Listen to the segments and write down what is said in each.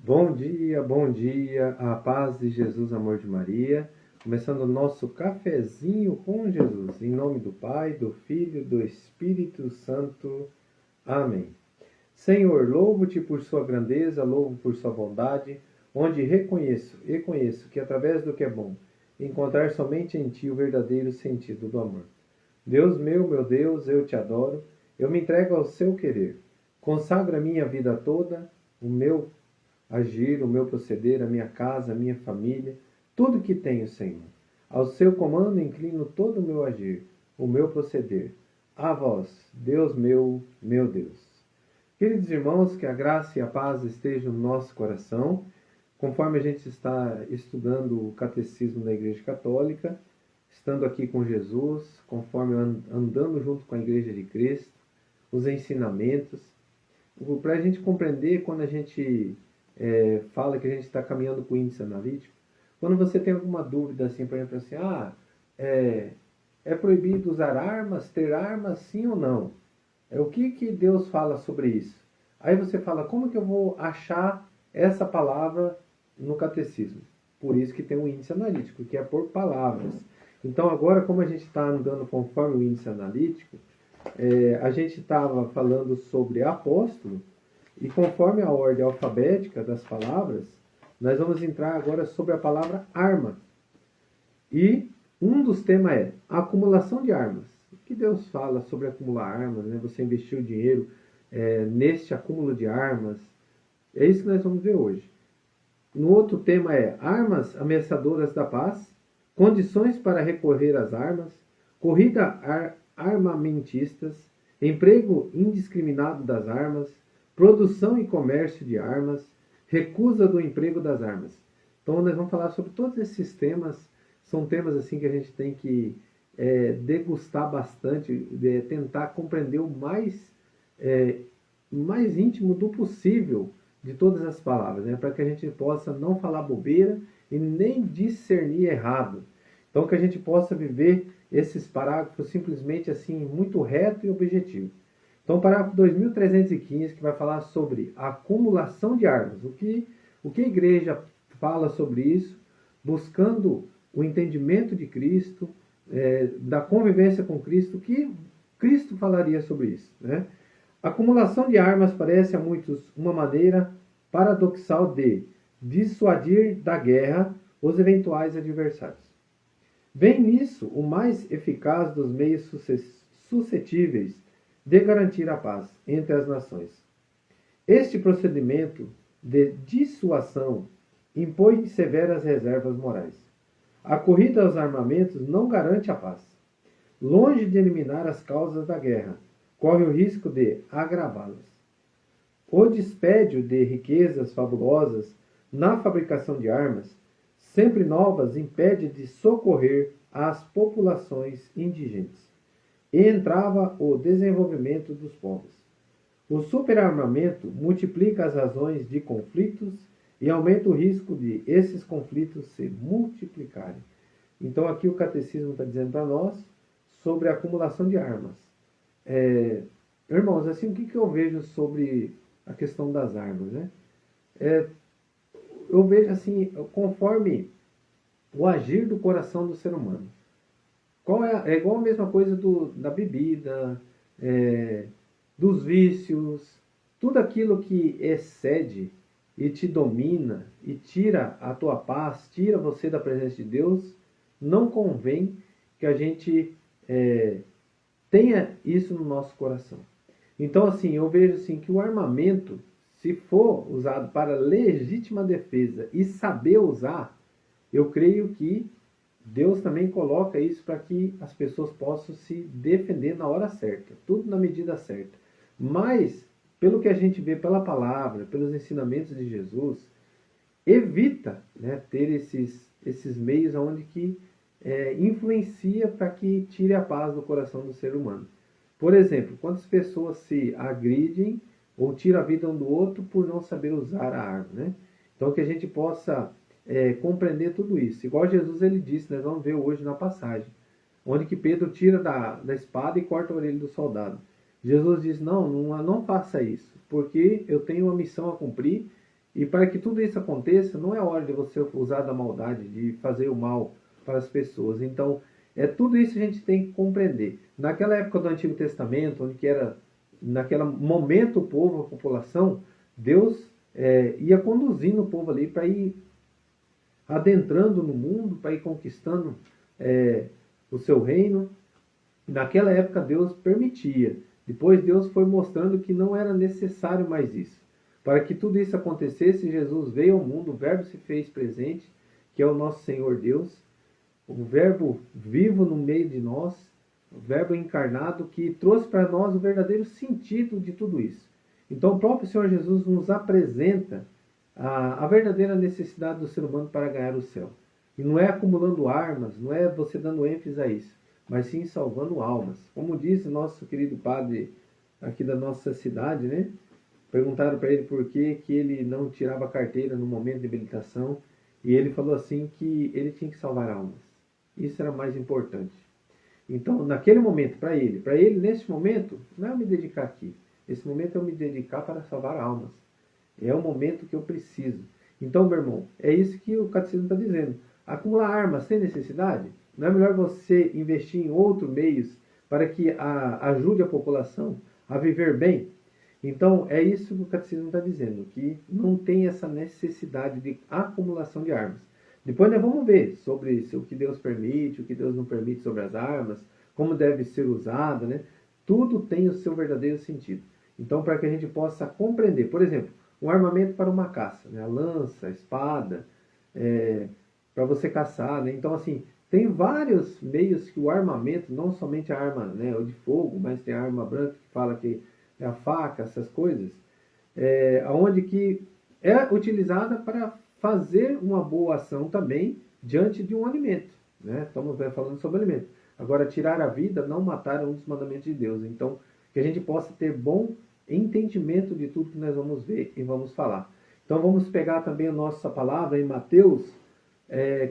Bom dia, a paz de Jesus, amor de Maria. Começando o nosso cafezinho com Jesus, em nome do Pai, do Filho e do Espírito Santo. Amém. Senhor, louvo-te por sua grandeza, louvo por sua bondade, onde reconheço e conheço que através do que é bom, encontrar somente em ti o verdadeiro sentido do amor. Deus meu Deus, eu te adoro, eu me entrego ao seu querer. Consagro a minha vida toda, o meu agir, o meu proceder, a minha casa, a minha família, tudo que tenho, Senhor. Ao seu comando inclino todo o meu agir, o meu proceder. A vós, Deus meu Deus. Queridos irmãos, que a graça e a paz estejam no nosso coração, conforme a gente está estudando o Catecismo da Igreja Católica, estando aqui com Jesus, conforme andando junto com a Igreja de Cristo, os ensinamentos, para a gente compreender quando a gente fala que a gente está caminhando com o índice analítico, quando você tem alguma dúvida assim, por exemplo, assim, é proibido usar armas, ter armas, sim ou não? O que Deus fala sobre isso? Aí você fala, como que eu vou achar essa palavra no catecismo? Por isso que tem um índice analítico, que é por palavras. Então agora, como a gente está andando conforme o índice analítico, a gente estava falando sobre apóstolo, e conforme a ordem alfabética das palavras, nós vamos entrar agora sobre a palavra arma. E um dos temas é a acumulação de armas. O que Deus fala sobre acumular armas, né? Você investiu dinheiro neste acúmulo de armas. É isso que nós vamos ver hoje. No outro tema é armas ameaçadoras da paz, condições para recorrer às armas, corrida armamentistas, emprego indiscriminado das armas, produção e comércio de armas, recusa do emprego das armas. Então nós vamos falar sobre todos esses temas. São temas assim que a gente tem que degustar bastante, tentar compreender o mais íntimo do possível de todas as palavras, né? Para que a gente possa não falar bobeira e nem discernir errado. Então que a gente possa viver esses parágrafos simplesmente assim, muito reto e objetivo. Então, o parágrafo 2315, que vai falar sobre a acumulação de armas. O que a igreja fala sobre isso, buscando o entendimento de Cristo, da convivência com Cristo, que Cristo falaria sobre isso, né? A acumulação de armas parece a muitos uma maneira paradoxal de dissuadir da guerra os eventuais adversários. Vem nisso o mais eficaz dos meios suscetíveis de garantir a paz entre as nações. Este procedimento de dissuasão impõe severas reservas morais. A corrida aos armamentos não garante a paz. Longe de eliminar as causas da guerra, corre o risco de agravá-las. O dispédio de riquezas fabulosas na fabricação de armas, sempre novas, impede de socorrer as populações indigentes e entrava o desenvolvimento dos povos. O superarmamento multiplica as razões de conflitos e aumenta o risco de esses conflitos se multiplicarem. Então aqui o catecismo está dizendo para nós sobre a acumulação de armas. Irmãos, assim, o que eu vejo sobre a questão das armas, né? Eu vejo assim, conforme o agir do coração do ser humano. É igual a mesma coisa da bebida, dos vícios, tudo aquilo que excede e te domina e tira a tua paz, tira você da presença de Deus, não convém que a gente tenha isso no nosso coração. Então, assim, eu vejo assim, que o armamento, se for usado para legítima defesa e saber usar, eu creio que Deus também coloca isso para que as pessoas possam se defender na hora certa, tudo na medida certa. Mas, pelo que a gente vê pela palavra, pelos ensinamentos de Jesus, evita, né, ter esses meios onde que influencia para que tire a paz do coração do ser humano. Por exemplo, quantas pessoas se agridem ou tiram a vida um do outro por não saber usar a arma, né? Então que a gente possa compreender tudo isso. Igual Jesus ele disse, nós vamos ver hoje na passagem, onde que Pedro tira da espada e corta a orelha do soldado. Jesus diz, não faça isso, porque eu tenho uma missão a cumprir E para que tudo isso aconteça, não é hora de você usar da maldade, de fazer o mal para as pessoas. Então, tudo isso a gente tem que compreender. Naquela época do Antigo Testamento, onde que era, naquele momento, o povo, a população, Deus ia conduzindo o povo ali para ir adentrando no mundo, para ir conquistando o seu reino. Naquela época Deus permitia. Depois Deus foi mostrando que não era necessário mais isso. Para que tudo isso acontecesse, Jesus veio ao mundo, o Verbo se fez presente, que é o nosso Senhor Deus, o Verbo vivo no meio de nós, o Verbo encarnado, que trouxe para nós o verdadeiro sentido de tudo isso. Então o próprio Senhor Jesus nos apresenta a verdadeira necessidade do ser humano para ganhar o céu. E não é acumulando armas, não é você dando ênfase a isso, mas sim salvando almas. Como disse nosso querido padre aqui da nossa cidade, né? Perguntaram para ele por que ele não tirava a carteira no momento de habilitação, e ele falou assim que ele tinha que salvar almas. Isso era mais importante. Então, naquele momento, para ele, nesse momento, não é eu me dedicar aqui. Esse momento é eu me dedicar para salvar almas. É o momento que eu preciso. Então, meu irmão, é isso que o catecismo está dizendo. Acumular armas sem necessidade? Não é melhor você investir em outros meios para que ajude a população a viver bem? Então, é isso que o catecismo está dizendo, que não tem essa necessidade de acumulação de armas. Depois nós vamos ver sobre o que Deus permite, o que Deus não permite sobre as armas, como deve ser usada, né? Tudo tem o seu verdadeiro sentido. Então, para que a gente possa compreender, por exemplo, um armamento para uma caça, né? A lança, a espada, para você caçar, né? Então, assim, tem vários meios que o armamento, não somente a arma, né, de fogo, mas tem a arma branca que fala que é a faca, essas coisas, onde que é utilizada para fazer uma boa ação também diante de um alimento, né? Estamos falando sobre alimento. Agora, tirar a vida, não matar, é um dos mandamentos de Deus. Então, que a gente possa ter bom entendimento de tudo que nós vamos ver e vamos falar. Então, vamos pegar também a nossa palavra em Mateus,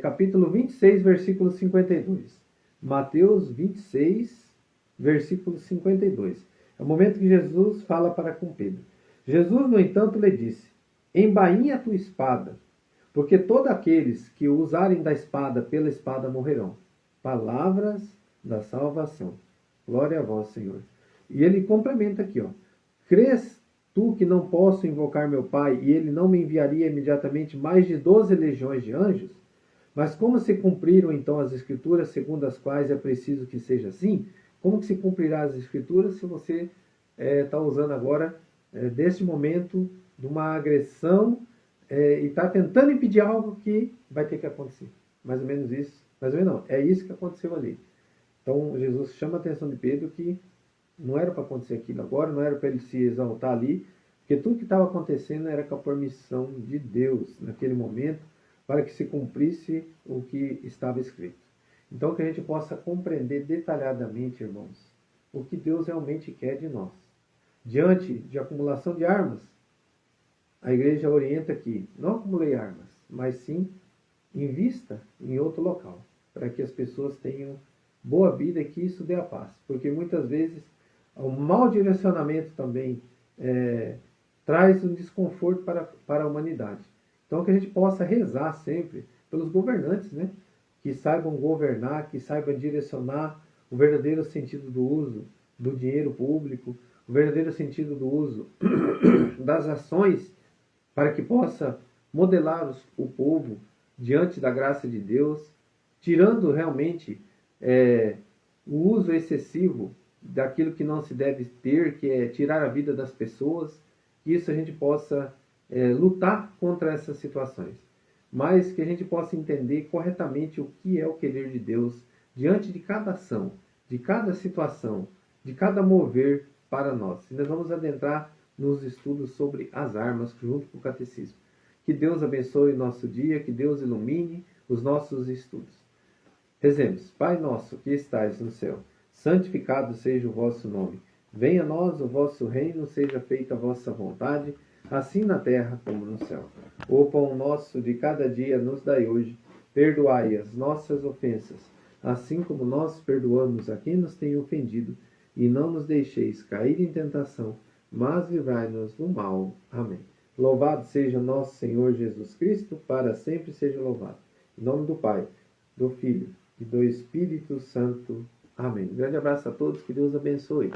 capítulo 26, versículo 52. Mateus 26, versículo 52. É o momento que Jesus fala para com Pedro. Jesus, no entanto, lhe disse: embainha a tua espada, porque todos aqueles que usarem da espada, pela espada morrerão. Palavras da salvação. Glória a vós, Senhor. E ele complementa aqui, ó. Crês tu que não posso invocar meu Pai, e ele não me enviaria imediatamente mais de 12 legiões de anjos? Mas como se cumpriram então as Escrituras, segundo as quais é preciso que seja assim? Como que se cumprirá as Escrituras se você está usando agora, deste momento, de uma agressão e está tentando impedir algo que vai ter que acontecer? Mais ou menos isso. Mais ou menos não. É isso que aconteceu ali. Então, Jesus chama a atenção de Pedro que não era para acontecer aquilo agora, não era para ele se exaltar ali, porque tudo que estava acontecendo era com a permissão de Deus, naquele momento, para que se cumprisse o que estava escrito. Então, que a gente possa compreender detalhadamente, irmãos, o que Deus realmente quer de nós. Diante de acumulação de armas, a igreja orienta que não acumulei armas, mas sim invista em outro local, para que as pessoas tenham boa vida e que isso dê a paz. Porque muitas vezes o mau direcionamento também traz um desconforto para a humanidade. Então, que a gente possa rezar sempre pelos governantes, né? Que saibam governar, que saibam direcionar o verdadeiro sentido do uso do dinheiro público, o verdadeiro sentido do uso das ações, para que possa modelar o povo diante da graça de Deus, tirando realmente o uso excessivo daquilo que não se deve ter, que é tirar a vida das pessoas, que isso a gente possa lutar contra essas situações, mas que a gente possa entender corretamente o que é o querer de Deus diante de cada ação, de cada situação, de cada mover para nós. E nós vamos adentrar nos estudos sobre as armas junto com o catecismo. Que Deus abençoe o nosso dia, que Deus ilumine os nossos estudos. Rezemos. Pai nosso que estais no céu, santificado seja o vosso nome. Venha a nós o vosso reino, seja feita a vossa vontade, assim na terra como no céu. O pão nosso de cada dia nos dai hoje. Perdoai as nossas ofensas, assim como nós perdoamos a quem nos tem ofendido. E não nos deixeis cair em tentação, mas livrai-nos do mal. Amém. Louvado seja nosso Senhor Jesus Cristo, para sempre seja louvado. Em nome do Pai, do Filho e do Espírito Santo. Amém. Um grande abraço a todos, que Deus abençoe.